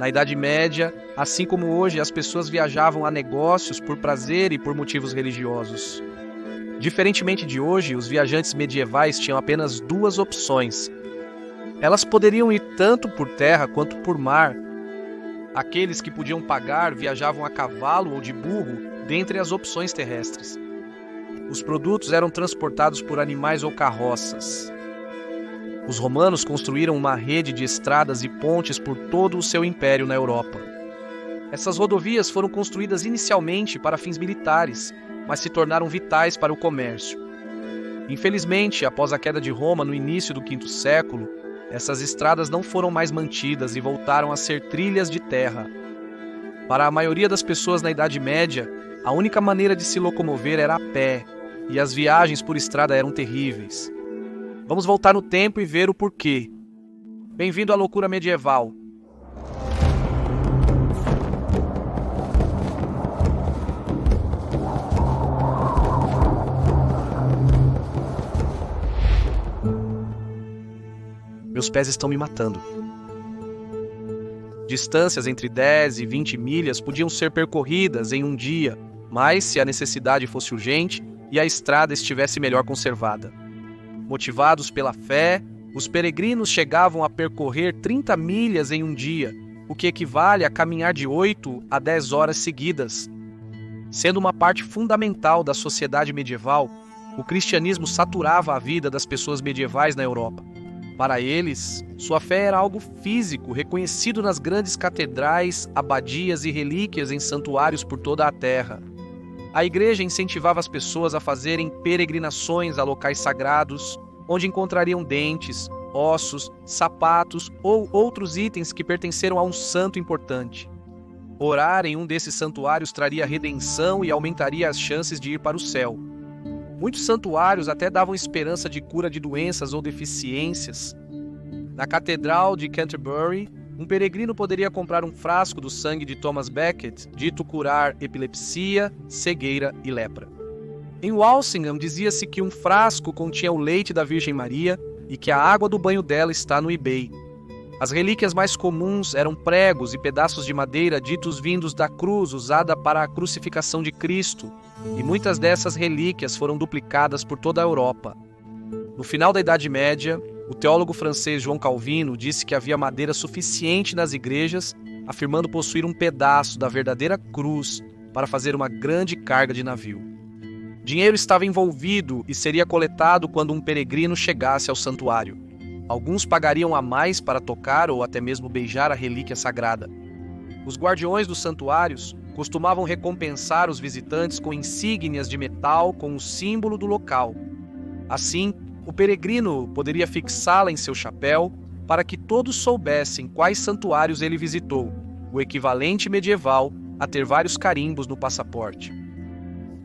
Na Idade Média, assim como hoje, as pessoas viajavam a negócios por prazer e por motivos religiosos. Diferentemente de hoje, os viajantes medievais tinham apenas duas opções. Elas poderiam ir tanto por terra quanto por mar. Aqueles que podiam pagar viajavam a cavalo ou de burro, dentre as opções terrestres. Os produtos eram transportados por animais ou carroças. Os romanos construíram uma rede de estradas e pontes por todo o seu império na Europa. Essas rodovias foram construídas inicialmente para fins militares, mas se tornaram vitais para o comércio. Infelizmente, após a queda de Roma no início do V século, essas estradas não foram mais mantidas e voltaram a ser trilhas de terra. Para a maioria das pessoas na Idade Média, a única maneira de se locomover era a pé, e as viagens por estrada eram terríveis. Vamos voltar no tempo e ver o porquê. Bem-vindo à loucura medieval. Meus pés estão me matando. Distâncias entre 10 e 20 milhas podiam ser percorridas em um dia, mas se a necessidade fosse urgente e a estrada estivesse melhor conservada. Motivados pela fé, os peregrinos chegavam a percorrer 30 milhas em um dia, o que equivale a caminhar de 8 a 10 horas seguidas. Sendo uma parte fundamental da sociedade medieval, o cristianismo saturava a vida das pessoas medievais na Europa. Para eles, sua fé era algo físico, reconhecido nas grandes catedrais, abadias e relíquias em santuários por toda a terra. A igreja incentivava as pessoas a fazerem peregrinações a locais sagrados, onde encontrariam dentes, ossos, sapatos ou outros itens que pertenceram a um santo importante. Orar em um desses santuários traria redenção e aumentaria as chances de ir para o céu. Muitos santuários até davam esperança de cura de doenças ou deficiências. Na Catedral de Canterbury, um peregrino poderia comprar um frasco do sangue de Thomas Becket, dito curar epilepsia, cegueira e lepra. Em Walsingham, dizia-se que um frasco continha o leite da Virgem Maria e que a água do banho dela está no eBay. As relíquias mais comuns eram pregos e pedaços de madeira ditos vindos da cruz usada para a crucificação de Cristo, e muitas dessas relíquias foram duplicadas por toda a Europa. No final da Idade Média, o teólogo francês João Calvino disse que havia madeira suficiente nas igrejas, afirmando possuir um pedaço da verdadeira cruz para fazer uma grande carga de navio. Dinheiro estava envolvido e seria coletado quando um peregrino chegasse ao santuário. Alguns pagariam a mais para tocar ou até mesmo beijar a relíquia sagrada. Os guardiões dos santuários costumavam recompensar os visitantes com insígnias de metal com o símbolo do local. Assim, o peregrino poderia fixá-la em seu chapéu para que todos soubessem quais santuários ele visitou, o equivalente medieval a ter vários carimbos no passaporte.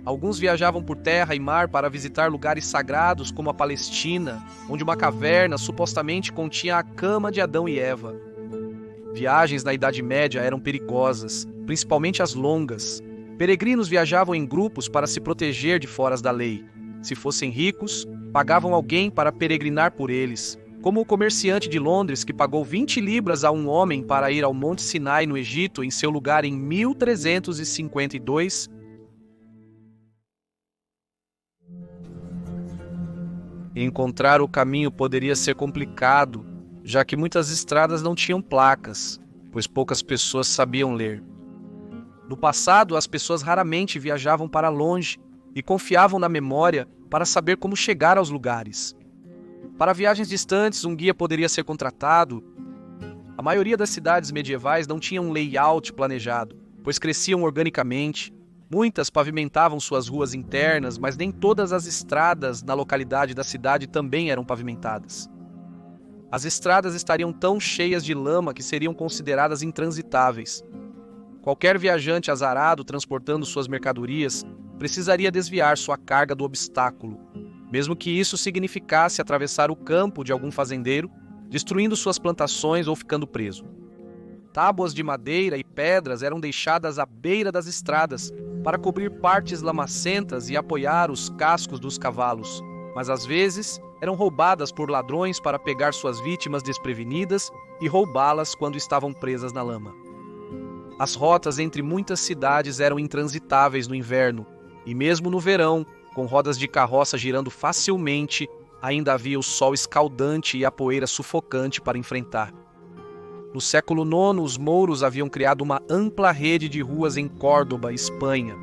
Alguns viajavam por terra e mar para visitar lugares sagrados como a Palestina, onde uma caverna supostamente continha a cama de Adão e Eva. Viagens na Idade Média eram perigosas, principalmente as longas. Peregrinos viajavam em grupos para se proteger de foras da lei. Se fossem ricos, pagavam alguém para peregrinar por eles, como o comerciante de Londres que pagou 20 libras a um homem para ir ao Monte Sinai no Egito em seu lugar em 1352. Encontrar o caminho poderia ser complicado, já que muitas estradas não tinham placas, pois poucas pessoas sabiam ler. No passado, as pessoas raramente viajavam para longe e confiavam na memória para saber como chegar aos lugares. Para viagens distantes, um guia poderia ser contratado. A maioria das cidades medievais não tinha um layout planejado, pois cresciam organicamente. Muitas pavimentavam suas ruas internas, mas nem todas as estradas na localidade da cidade também eram pavimentadas. As estradas estariam tão cheias de lama que seriam consideradas intransitáveis. Qualquer viajante azarado transportando suas mercadorias precisaria desviar sua carga do obstáculo, mesmo que isso significasse atravessar o campo de algum fazendeiro, destruindo suas plantações ou ficando preso. Tábuas de madeira e pedras eram deixadas à beira das estradas para cobrir partes lamacentas e apoiar os cascos dos cavalos, mas às vezes eram roubadas por ladrões para pegar suas vítimas desprevenidas e roubá-las quando estavam presas na lama. As rotas entre muitas cidades eram intransitáveis no inverno, e mesmo no verão, com rodas de carroça girando facilmente, ainda havia o sol escaldante e a poeira sufocante para enfrentar. No século IX, os mouros haviam criado uma ampla rede de ruas em Córdoba, Espanha.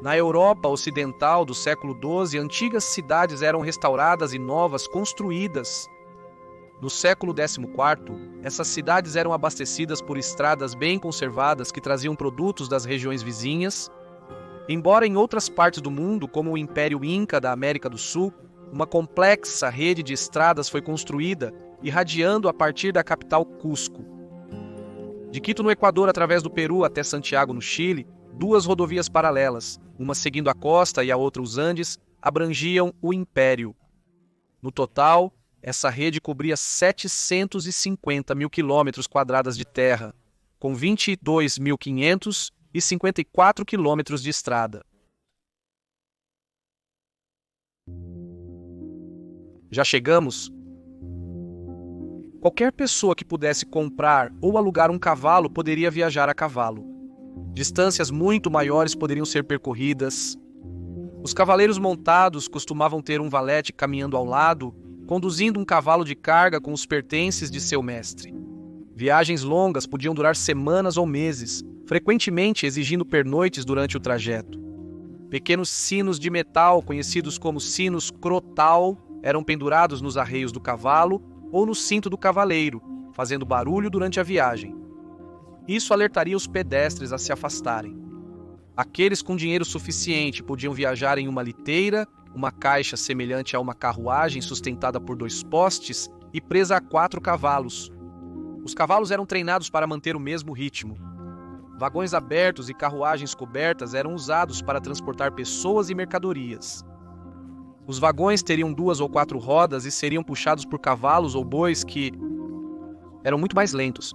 Na Europa ocidental do século XII, antigas cidades eram restauradas e novas construídas. No século XIV, essas cidades eram abastecidas por estradas bem conservadas que traziam produtos das regiões vizinhas. Embora em outras partes do mundo, como o Império Inca da América do Sul, uma complexa rede de estradas foi construída, irradiando a partir da capital Cusco. De Quito, no Equador, através do Peru até Santiago, no Chile, 2 rodovias paralelas, uma seguindo a costa e a outra os Andes, abrangiam o Império. No total, essa rede cobria 750 mil quilômetros quadrados de terra, com 22.554 quilômetros de estrada. Já chegamos? Qualquer pessoa que pudesse comprar ou alugar um cavalo poderia viajar a cavalo. Distâncias muito maiores poderiam ser percorridas. Os cavaleiros montados costumavam ter um valete caminhando ao lado, conduzindo um cavalo de carga com os pertences de seu mestre. Viagens longas podiam durar semanas ou meses, frequentemente exigindo pernoites durante o trajeto. Pequenos sinos de metal, conhecidos como sinos crotal, eram pendurados nos arreios do cavalo ou no cinto do cavaleiro, fazendo barulho durante a viagem. Isso alertaria os pedestres a se afastarem. Aqueles com dinheiro suficiente podiam viajar em uma liteira, uma caixa semelhante a uma carruagem sustentada por 2 postes e presa a 4 cavalos. Os cavalos eram treinados para manter o mesmo ritmo. Vagões abertos e carruagens cobertas eram usados para transportar pessoas e mercadorias. Os vagões teriam 2 ou 4 rodas e seriam puxados por cavalos ou bois que eram muito mais lentos.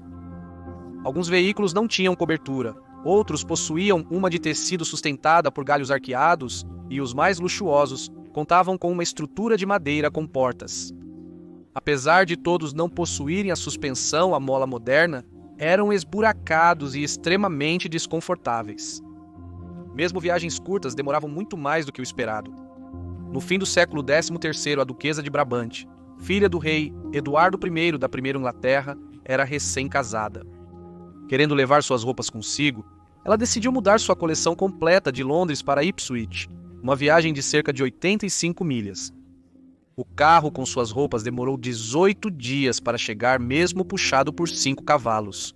Alguns veículos não tinham cobertura, outros possuíam uma de tecido sustentada por galhos arqueados e os mais luxuosos contavam com uma estrutura de madeira com portas. Apesar de todos não possuírem a suspensão à mola moderna, eram esburacados e extremamente desconfortáveis. Mesmo viagens curtas demoravam muito mais do que o esperado. No fim do século XIII, a duquesa de Brabante, filha do rei Eduardo I da Primeira Inglaterra, era recém-casada. Querendo levar suas roupas consigo, ela decidiu mudar sua coleção completa de Londres para Ipswich, uma viagem de cerca de 85 milhas. O carro com suas roupas demorou 18 dias para chegar, mesmo puxado por 5 cavalos.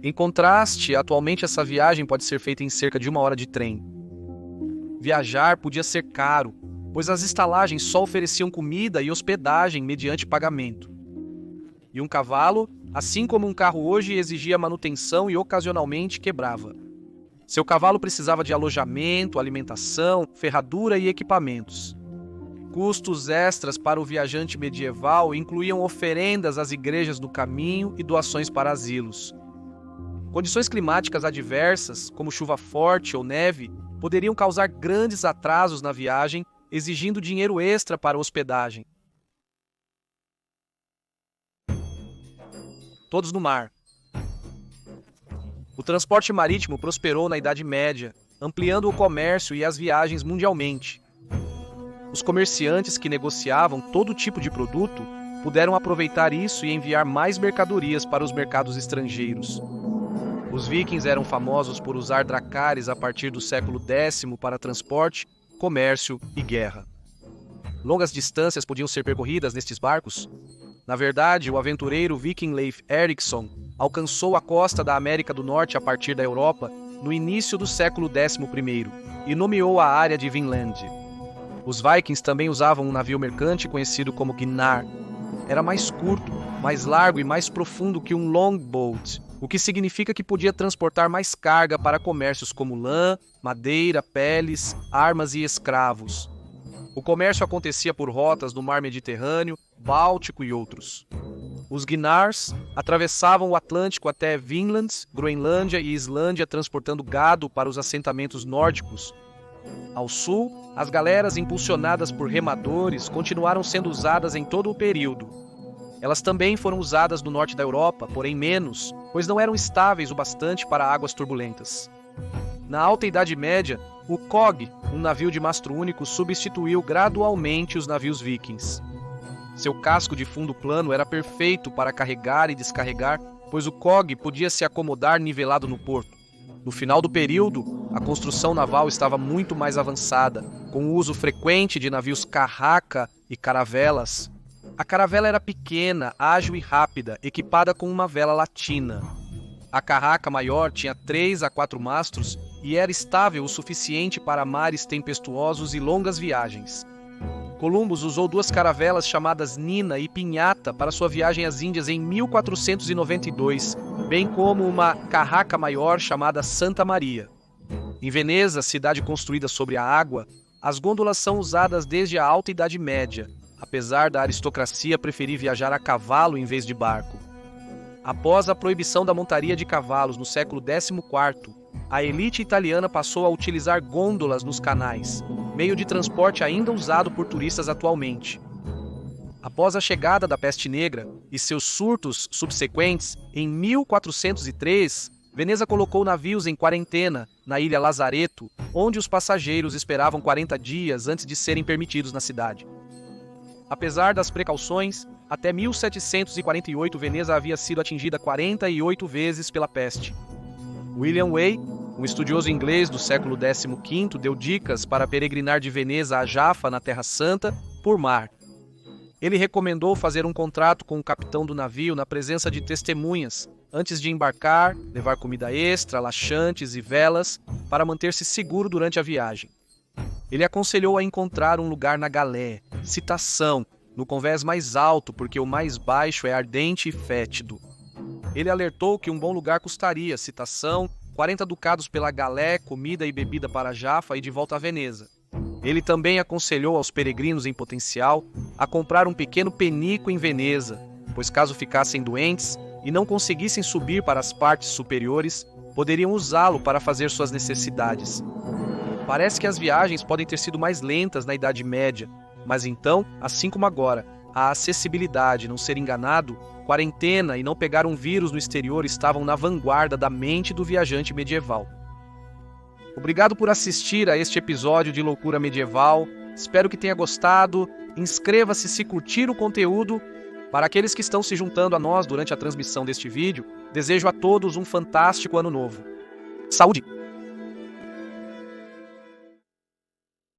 Em contraste, atualmente essa viagem pode ser feita em cerca de 1 hora de trem. Viajar podia ser caro, pois as estalagens só ofereciam comida e hospedagem mediante pagamento. E um cavalo, assim como um carro hoje, exigia manutenção e ocasionalmente quebrava. Seu cavalo precisava de alojamento, alimentação, ferradura e equipamentos. Custos extras para o viajante medieval incluíam oferendas às igrejas do caminho e doações para asilos. Condições climáticas adversas, como chuva forte ou neve, poderiam causar grandes atrasos na viagem, exigindo dinheiro extra para hospedagem. Todos no mar. O transporte marítimo prosperou na Idade Média, ampliando o comércio e as viagens mundialmente. Os comerciantes que negociavam todo tipo de produto puderam aproveitar isso e enviar mais mercadorias para os mercados estrangeiros. Os vikings eram famosos por usar dracares a partir do século X para transporte, comércio e guerra. Longas distâncias podiam ser percorridas nestes barcos. Na verdade, o aventureiro viking Leif Erikson alcançou a costa da América do Norte a partir da Europa no início do século XI e nomeou a área de Vinland. Os vikings também usavam um navio mercante conhecido como Gnarr. Era mais curto, mais largo e mais profundo que um longboat, o que significa que podia transportar mais carga para comércios como lã, madeira, peles, armas e escravos. O comércio acontecia por rotas no Mar Mediterrâneo, Báltico e outros. Os Gnarrs atravessavam o Atlântico até Vinland, Groenlândia e Islândia, transportando gado para os assentamentos nórdicos. Ao sul, as galeras impulsionadas por remadores continuaram sendo usadas em todo o período. Elas também foram usadas no norte da Europa, porém menos, pois não eram estáveis o bastante para águas turbulentas. Na Alta Idade Média, o cog, um navio de mastro único, substituiu gradualmente os navios vikings. Seu casco de fundo plano era perfeito para carregar e descarregar, pois o cog podia se acomodar nivelado no porto. No final do período, a construção naval estava muito mais avançada, com o uso frequente de navios carraca e caravelas. A caravela era pequena, ágil e rápida, equipada com uma vela latina. A carraca maior tinha 3 a 4 mastros e era estável o suficiente para mares tempestuosos e longas viagens. Columbus usou 2 caravelas chamadas Nina e Pinhata para sua viagem às Índias em 1492, bem como uma carraca maior chamada Santa Maria. Em Veneza, cidade construída sobre a água, as gôndolas são usadas desde a Alta Idade Média, apesar da aristocracia preferir viajar a cavalo em vez de barco. Após a proibição da montaria de cavalos no século XIV, a elite italiana passou a utilizar gôndolas nos canais, meio de transporte ainda usado por turistas atualmente. Após a chegada da peste negra e seus surtos subsequentes, em 1403, Veneza colocou navios em quarentena na ilha Lazareto, onde os passageiros esperavam 40 dias antes de serem permitidos na cidade. Apesar das precauções, até 1748 Veneza havia sido atingida 48 vezes pela peste. William Way, um estudioso inglês do século XV, deu dicas para peregrinar de Veneza a Jaffa, na Terra Santa, por mar. Ele recomendou fazer um contrato com o capitão do navio na presença de testemunhas, antes de embarcar, levar comida extra, laxantes e velas, para manter-se seguro durante a viagem. Ele aconselhou a encontrar um lugar na galé, citação, no convés mais alto, porque o mais baixo é ardente e fétido. Ele alertou que um bom lugar custaria, citação, 40 ducados pela galé, comida e bebida para Jaffa e de volta a Veneza. Ele também aconselhou aos peregrinos em potencial a comprar um pequeno penico em Veneza, pois caso ficassem doentes e não conseguissem subir para as partes superiores, poderiam usá-lo para fazer suas necessidades. Parece que as viagens podem ter sido mais lentas na Idade Média, mas então, assim como agora, a acessibilidade, não ser enganado, quarentena e não pegar um vírus no exterior estavam na vanguarda da mente do viajante medieval. Obrigado por assistir a este episódio de Loucura Medieval. Espero que tenha gostado. Inscreva-se se curtir o conteúdo. Para aqueles que estão se juntando a nós durante a transmissão deste vídeo, desejo a todos um fantástico ano novo. Saúde!